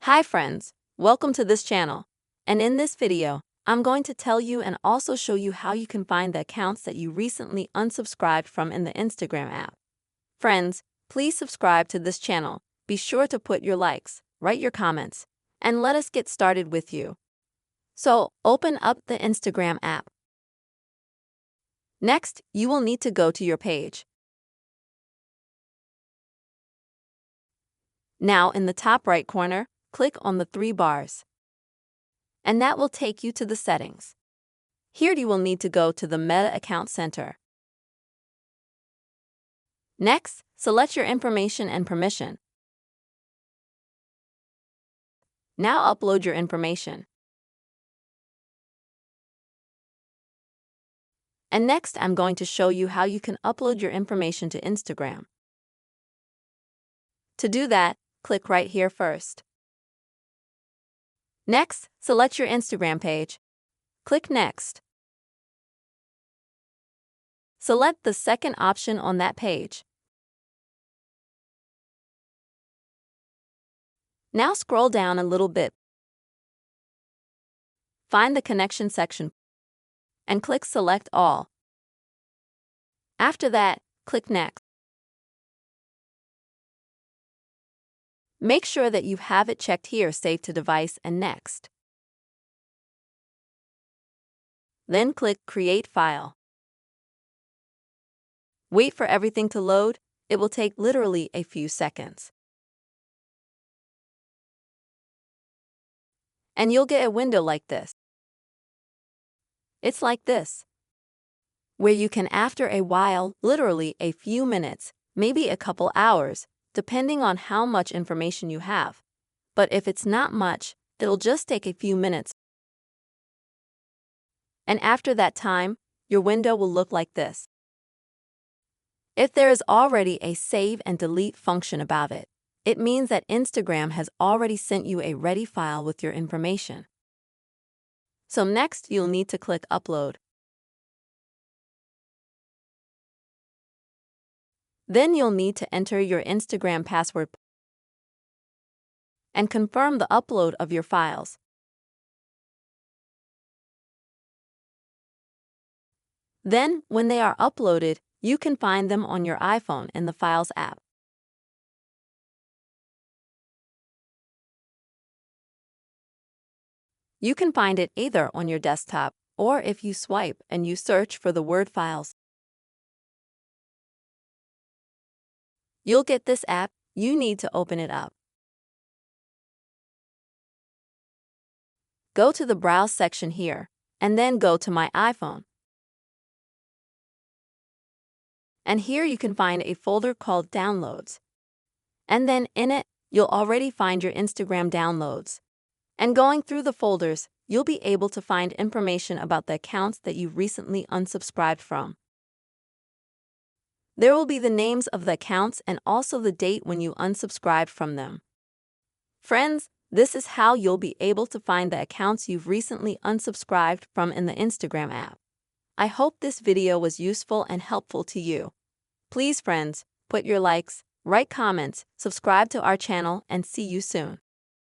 Hi friends, welcome to this channel. And in this video, I'm going to tell you and also show you how you can find the accounts that you recently unsubscribed from in the Instagram app. Friends, please subscribe to this channel. Be sure to put your likes, write your comments, and let us get started with you. So, open up the Instagram app. Next, you will need to go to your page. Now, in the top right corner, click on the three bars. And that will take you to the settings. Here you will need to go to the Meta Account Center. Next, select your information and permission. Now upload your information. And next, I'm going to show you how you can upload your information to Instagram. To do that, click right here first. Next, select your Instagram page. Click Next. Select the second option on that page. Now scroll down a little bit. Find the connection section and click Select All. After that, click Next. Make sure that you have it checked here, Save to Device and Next. Then click Create File. Wait for everything to load. It will take literally a few seconds. And you'll get a window like this. It's like this, where you can, after a while, literally a few minutes, maybe a couple hours, depending on how much information you have. But if it's not much, it'll just take a few minutes. And after that time, your window will look like this. If there is already a save and delete function about it, it means that Instagram has already sent you a ready file with your information. So next, you'll need to click Upload. Then you'll need to enter your Instagram password and confirm the upload of your files. Then, when they are uploaded, you can find them on your iPhone in the Files app. You can find it either on your desktop or if you swipe and you search for the word files. You'll get this app. You need to open it up. Go to the Browse section here, and then go to My iPhone. And here you can find a folder called Downloads. And then in it, you'll already find your Instagram downloads. And going through the folders, you'll be able to find information about the accounts that you recently unsubscribed from. There will be the names of the accounts and also the date when you unsubscribed from them. Friends, this is how you'll be able to find the accounts you've recently unsubscribed from in the Instagram app. I hope this video was useful and helpful to you. Please, friends, put your likes, write comments, subscribe to our channel, and see you soon.